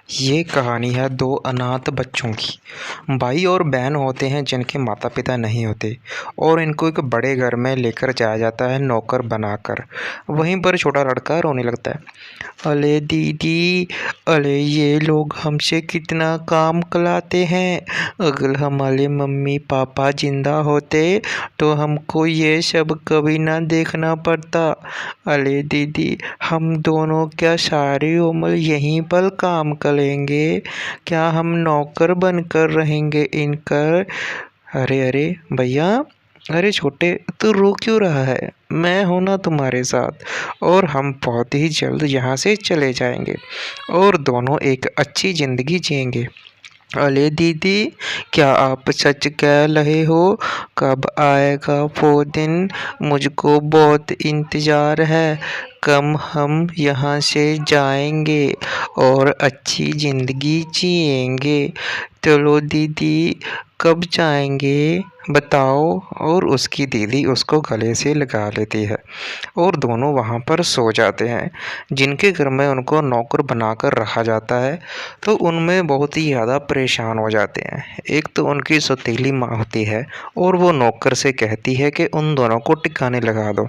ये कहानी है दो अनाथ बच्चों की। भाई और बहन होते हैं जिनके माता पिता नहीं होते और इनको एक बड़े घर में लेकर जाया जाता है नौकर बनाकर। वहीं पर छोटा लड़का रोने लगता है। अले दीदी, अले ये लोग हमसे कितना काम कराते हैं। अगर हमारे मम्मी पापा जिंदा होते तो हमको ये सब कभी ना देखना पड़ता। अले दीदी, हम दोनों क्या सारी उम्र यहीं पर काम करेंगे? क्या हम नौकर बनकर रहेंगे इनका? अरे अरे भैया, अरे छोटे, तू रो क्यों रहा है? मैं हूं ना तुम्हारे साथ, और हम बहुत ही जल्द यहाँ से चले जाएंगे और दोनों एक अच्छी ज़िंदगी जिएंगे। अरे दीदी, क्या आप सच कह रहे हो? कब आएगा वो दिन? मुझको बहुत इंतज़ार है। कब हम यहाँ से जाएंगे और अच्छी ज़िंदगी जिएंगे? चलो दीदी, कब जाएंगे बताओ। और उसकी दीदी उसको गले से लगा लेती है और दोनों वहाँ पर सो जाते हैं। जिनके घर में उनको नौकर बनाकर रखा जाता है तो उनमें बहुत ही ज़्यादा परेशान हो जाते हैं। एक तो उनकी सौतेली माँ होती है और वो नौकर से कहती है कि उन दोनों को टिकाने लगा दो।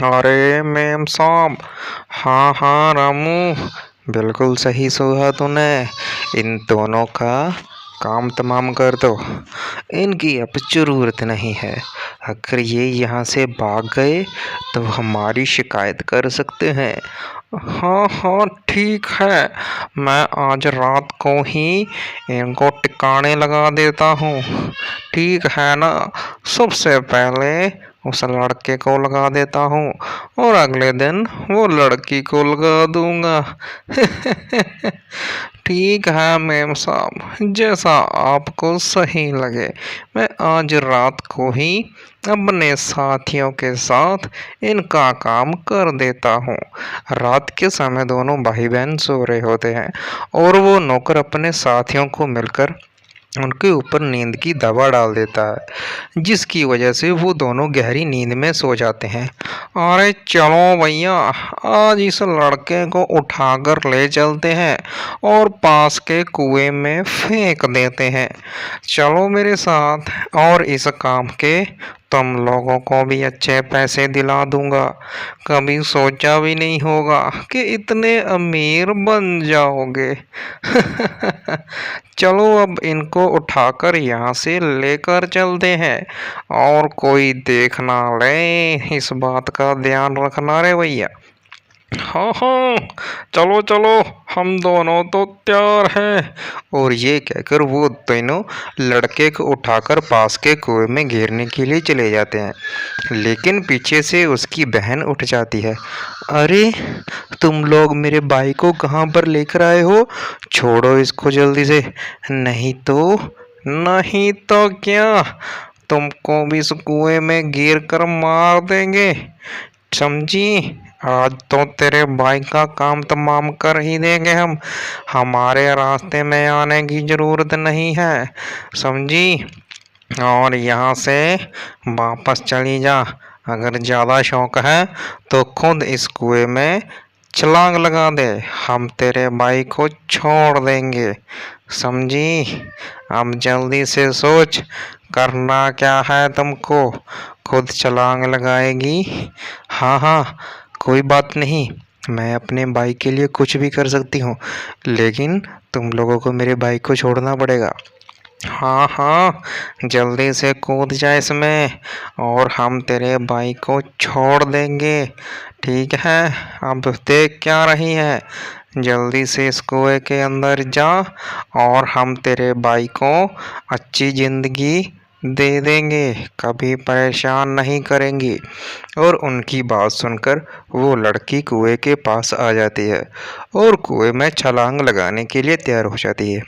अरे मैम साहब, हाँ हाँ रामू, बिल्कुल सही सोचा तूने। इन दोनों का काम तमाम कर दो, इनकी अब ज़रूरत नहीं है। अगर ये यहाँ से भाग गए तो हमारी शिकायत कर सकते हैं। हाँ हाँ ठीक है, मैं आज रात को ही इनको टिकाने लगा देता हूँ। ठीक है ना? सबसे पहले उस लड़के को लगा देता हूँ और अगले दिन वो लड़की को लगा दूंगा। ठीक है मैम साहब, जैसा आपको सही लगे। मैं आज रात को ही अपने साथियों के साथ इनका काम कर देता हूँ। रात के समय दोनों भाई बहन सो रहे होते हैं और वो नौकर अपने साथियों को मिलकर उनके ऊपर नींद की दवा डाल देता है, जिसकी वजह से वो दोनों गहरी नींद में सो जाते हैं। अरे चलो भैया, आज इस लड़के को उठाकर ले चलते हैं और पास के कुएं में फेंक देते हैं। चलो मेरे साथ, और इस काम के तुम लोगों को भी अच्छे पैसे दिला दूंगा। कभी सोचा भी नहीं होगा कि इतने अमीर बन जाओगे। चलो अब इनको उठाकर यहाँ से लेकर चलते हैं और कोई देख ना ले, इस बात का ध्यान रखना रे भैया। हाँ हाँ, चलो चलो, हम दोनों तो तैयार हैं। और ये कहकर वो दोनों लड़के को उठाकर पास के कुएं में गिरने के लिए चले जाते हैं, लेकिन पीछे से उसकी बहन उठ जाती है। अरे, तुम लोग मेरे भाई को कहाँ पर लेकर आए हो? छोड़ो इसको जल्दी से, नहीं तो क्या, तुमको भी इस कुएं में गिर कर मार देंगे, समझी? आज तो तेरे भाई का काम तमाम कर ही देंगे हम। हमारे रास्ते में आने की जरूरत नहीं है, समझी? और यहाँ से वापस चली जा। अगर ज़्यादा शौक है तो खुद इस कुएं में छलांग लगा दे, हम तेरे भाई को छोड़ देंगे, समझी? अब जल्दी से सोच, करना क्या है तुमको? खुद छलांग लगाएगी? हाँ हाँ, कोई बात नहीं, मैं अपने भाई के लिए कुछ भी कर सकती हूँ, लेकिन तुम लोगों को मेरे भाई को छोड़ना पड़ेगा। हाँ हाँ, जल्दी से कूद जा इसमें और हम तेरे भाई को छोड़ देंगे। ठीक है, अब देख क्या रही है, जल्दी से इस कुएं के अंदर जा और हम तेरे भाई को अच्छी ज़िंदगी दे देंगे, कभी परेशान नहीं करेंगी। और उनकी बात सुनकर वो लड़की कुएं के पास आ जाती है और कुएं में छलांग लगाने के लिए तैयार हो जाती है।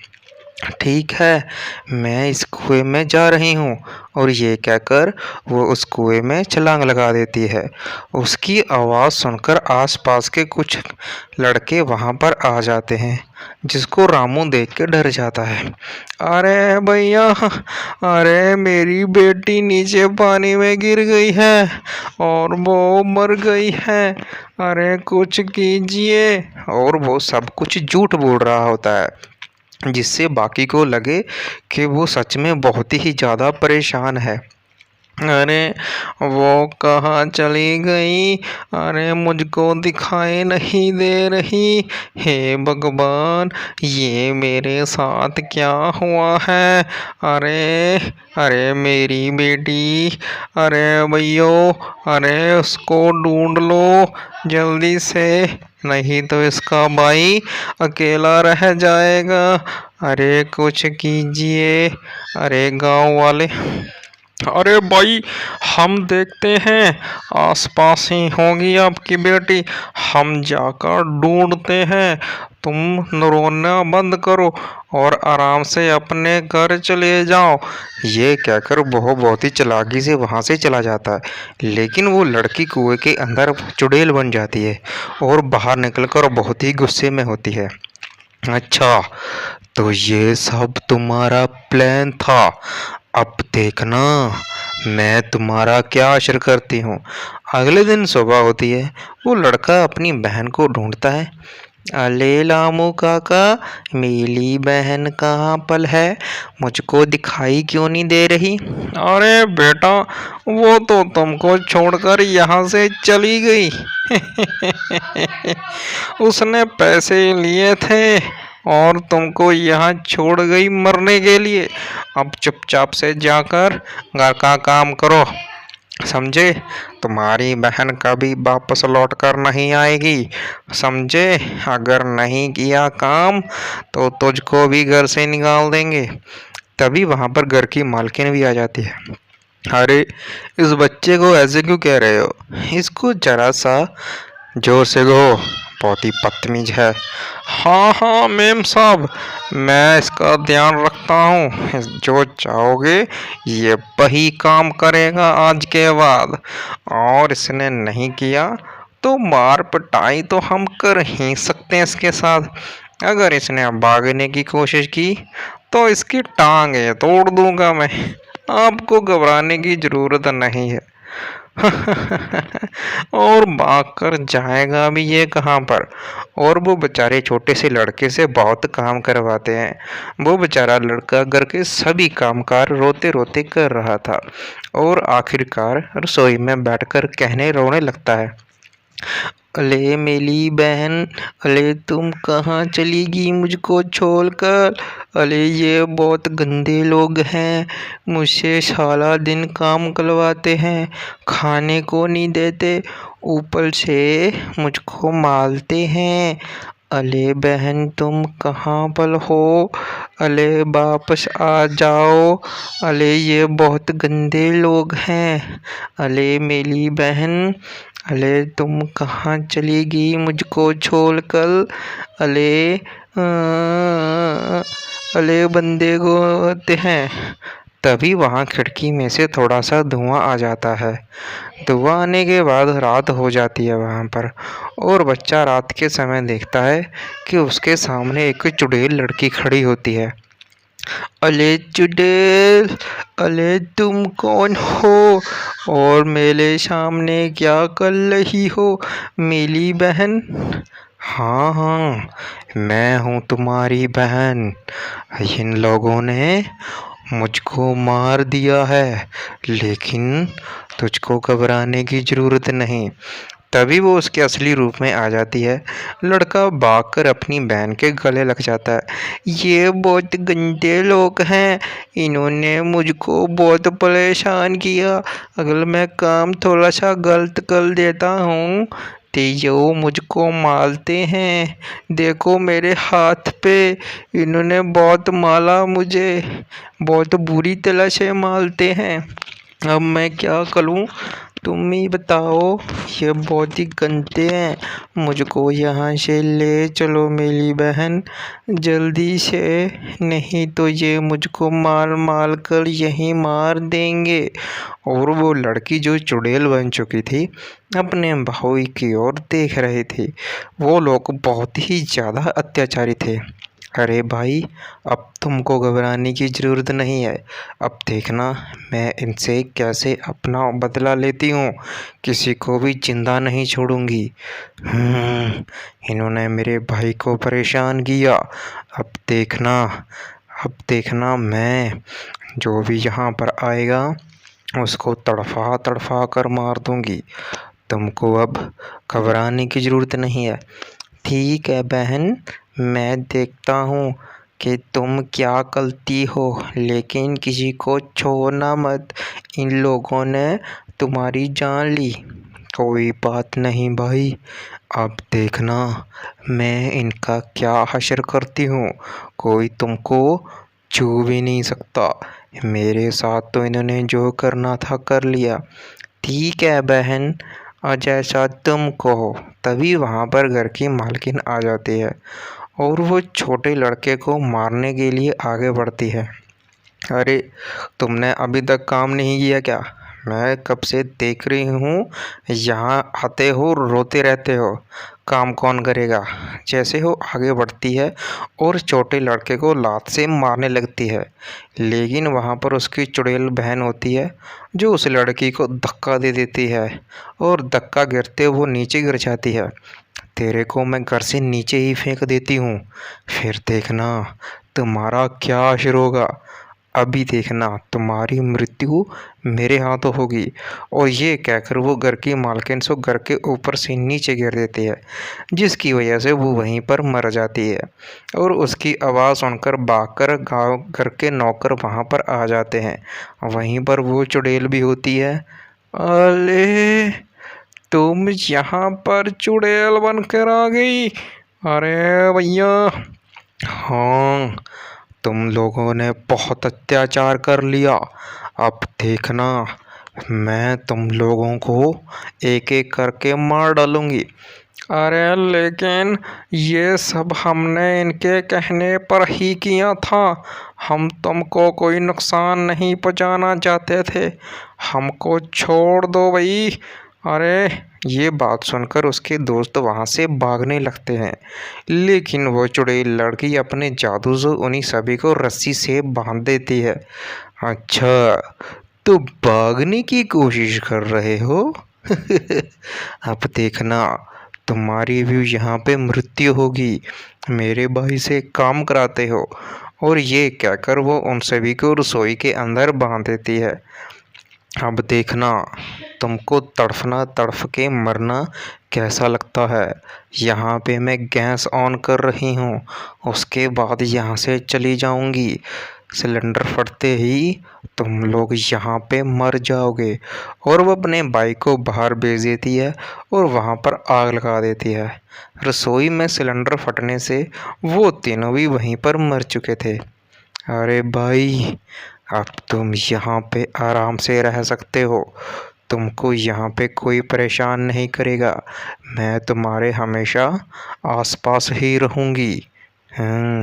ठीक है, मैं इस कुएँ में जा रही हूँ। और ये कहकर वो उस कुएँ में छलांग लगा देती है। उसकी आवाज़ सुनकर आस-पास के कुछ लड़के वहाँ पर आ जाते हैं, जिसको रामू देख के डर जाता है। अरे भैया, अरे मेरी बेटी नीचे पानी में गिर गई है और वो मर गई है। अरे कुछ कीजिए। और वो सब कुछ झूठ बोल रहा होता है, जिससे बाकी को लगे कि वो सच में बहुत ही ज़्यादा परेशान है। अरे वो कहाँ चली गई? अरे मुझको दिखाई नहीं दे रही। हे भगवान, ये मेरे साथ क्या हुआ है? अरे अरे मेरी बेटी, अरे भैयो, अरे उसको ढूंढ लो जल्दी से, नहीं तो इसका भाई अकेला रह जाएगा। अरे कुछ कीजिए। अरे गांव वाले, अरे भाई, हम देखते हैं, आसपास ही होगी आपकी बेटी, हम जाकर ढूंढते हैं। तुम रोना बंद करो और आराम से अपने घर चले जाओ। ये कहकर वो बहुत ही चालाकी से वहाँ से चला जाता है, लेकिन वो लड़की कुएं के अंदर चुड़ैल बन जाती है और बाहर निकलकर बहुत ही गुस्से में होती है। अच्छा, तो ये सब तुम्हारा प्लान था। अब देखना मैं तुम्हारा क्या असर करती हूँ। अगले दिन सुबह होती है। वो लड़का अपनी बहन को ढूंढता है। अले लामू काका, मेरी बहन कहाँ पर है? मुझको दिखाई क्यों नहीं दे रही? अरे बेटा, वो तो तुमको छोड़कर यहाँ से चली गई। उसने पैसे लिए थे और तुमको यहाँ छोड़ गई मरने के लिए। अब चुपचाप से जाकर घर का काम करो, समझे? तुम्हारी बहन कभी वापस लौट कर नहीं आएगी, समझे? अगर नहीं किया काम तो तुझको भी घर से निकाल देंगे। तभी वहाँ पर घर की मालकिन भी आ जाती है। अरे, इस बच्चे को ऐसे क्यों कह रहे हो? इसको जरा सा जोर से कहो, बहुत ही बदतमीज है। हाँ हाँ मेम साहब, मैं इसका ध्यान रखता हूँ। जो चाहोगे ये वही काम करेगा आज के बाद, और इसने नहीं किया तो मार पिटाई तो हम कर ही सकते हैं इसके साथ। अगर इसने भागने की कोशिश की तो इसकी टांगें तोड़ दूंगा मैं। आपको घबराने की ज़रूरत नहीं है। और भाग कर जाएगा भी ये कहाँ पर? और वो बेचारे छोटे से लड़के से बहुत काम करवाते हैं। वो बेचारा लड़का घर के सभी कामकाज रोते रोते कर रहा था और आखिरकार रसोई में बैठकर कहने रोने लगता है। अले मेरी बहन, अले तुम कहाँ चलेगी मुझको छोड़कर? अले ये बहुत गंदे लोग हैं, मुझसे सारा दिन काम करवाते हैं, खाने को नहीं देते, ऊपर से मुझको मारते हैं। अले बहन तुम कहाँ पर हो? अले वापस आ जाओ। अले ये बहुत गंदे लोग हैं। अले मेरी बहन, अले तुम कहाँ चलेगी मुझको छोड़कर? अले अले बंदे को होते हैं। तभी वहाँ खिड़की में से थोड़ा सा धुआं आ जाता है। धुआं आने के बाद रात हो जाती है वहाँ पर, और बच्चा रात के समय देखता है कि उसके सामने एक चुड़ैल लड़की खड़ी होती है। अले चुड़ैल, अले तुम कौन हो और मेरे सामने क्या कर रही हो मेरी बहन? हाँ हाँ, मैं हूँ तुम्हारी बहन। इन लोगों ने मुझको मार दिया है, लेकिन तुझको घबराने की ज़रूरत नहीं। तभी वो उसके असली रूप में आ जाती है। लड़का भागकर अपनी बहन के गले लग जाता है। ये बहुत गंदे लोग हैं, इन्होंने मुझको बहुत परेशान किया। अगर मैं काम थोड़ा सा गलत कर देता हूँ तो ये मुझको मारते हैं। देखो मेरे हाथ पे, इन्होंने बहुत मारा मुझे, बहुत बुरी तरह से मारते हैं। अब मैं क्या करूं? तुम ही बताओ, ये बहुत ही गंदे हैं। मुझको यहाँ से ले चलो मेरी बहन, जल्दी से, नहीं तो ये मुझको मार मार कर यहीं मार देंगे। और वो लड़की जो चुड़ैल बन चुकी थी अपने भाई की ओर देख रही थी। वो लोग बहुत ही ज़्यादा अत्याचारी थे। अरे भाई, अब तुमको घबराने की ज़रूरत नहीं है। अब देखना मैं इनसे कैसे अपना बदला लेती हूँ। किसी को भी जिंदा नहीं छोड़ूंगी। इन्होंने मेरे भाई को परेशान किया। अब देखना, अब देखना मैं जो भी यहाँ पर आएगा उसको तड़फा तड़फा कर मार दूंगी। तुमको अब घबराने की ज़रूरत नहीं है। ठीक है बहन, मैं देखता हूँ कि तुम क्या करती हो, लेकिन किसी को छोड़ना मत। इन लोगों ने तुम्हारी जान ली। कोई बात नहीं भाई, अब देखना मैं इनका क्या हश्र करती हूँ। कोई तुमको छू भी नहीं सकता। मेरे साथ तो इन्होंने जो करना था कर लिया। ठीक है बहन, और जैसा तुम कहो। तभी वहाँ पर घर की मालकिन आ जाती है और वो छोटे लड़के को मारने के लिए आगे बढ़ती है। अरे, तुमने अभी तक काम नहीं किया क्या? मैं कब से देख रही हूँ, यहाँ आते हो रोते रहते हो। काम कौन करेगा? जैसे वो आगे बढ़ती है और छोटे लड़के को लात से मारने लगती है, लेकिन वहाँ पर उसकी चुड़ैल बहन होती है जो उस लड़की को धक्का दे देती है और धक्का गिरते वो नीचे गिर जाती है। तेरे को मैं घर से नीचे ही फेंक देती हूँ, फिर देखना तुम्हारा क्या असर होगा। अभी देखना तुम्हारी मृत्यु मेरे हाथों होगी। और ये कहकर वो घर की मालकिन से घर के ऊपर से नीचे गिर देती है, जिसकी वजह से वो वहीं पर मर जाती है। और उसकी आवाज़ सुनकर भागकर गाँव घर के नौकर वहाँ पर आ जाते हैं। वहीं पर वो चुड़ैल भी होती है। अरे, तुम यहाँ पर चुड़ैल बनकर आ गई? अरे भैया, हाँ, तुम लोगों ने बहुत अत्याचार कर लिया। अब देखना मैं तुम लोगों को एक एक करके मार डालूंगी। अरे लेकिन ये सब हमने इनके कहने पर ही किया था। हम तुमको कोई नुकसान नहीं पहुंचाना चाहते थे। हमको छोड़ दो भाई। अरे, ये बात सुनकर उसके दोस्त वहाँ से भागने लगते हैं, लेकिन वो चुड़ैल लड़की अपने जादू से उन्हीं सभी को रस्सी से बांध देती है। अच्छा, तो भागने की कोशिश कर रहे हो? अब देखना तुम्हारी भी यहाँ पे मृत्यु होगी। मेरे भाई से काम कराते हो। और ये कहकर वो उन सभी को रसोई के अंदर बांध देती है। अब देखना तुमको तड़फना तड़फ के मरना कैसा लगता है। यहाँ पे मैं गैस ऑन कर रही हूँ, उसके बाद यहाँ से चली जाऊँगी। सिलेंडर फटते ही तुम लोग यहाँ पे मर जाओगे। और वो अपने भाई को बाहर भेज देती है और वहाँ पर आग लगा देती है। रसोई में सिलेंडर फटने से वो तीनों भी वहीं पर मर चुके थे। अरे भाई, अब तुम यहाँ पे आराम से रह सकते हो। तुमको यहाँ पे कोई परेशान नहीं करेगा। मैं तुम्हारे हमेशा आसपास ही रहूँगी। हाँ।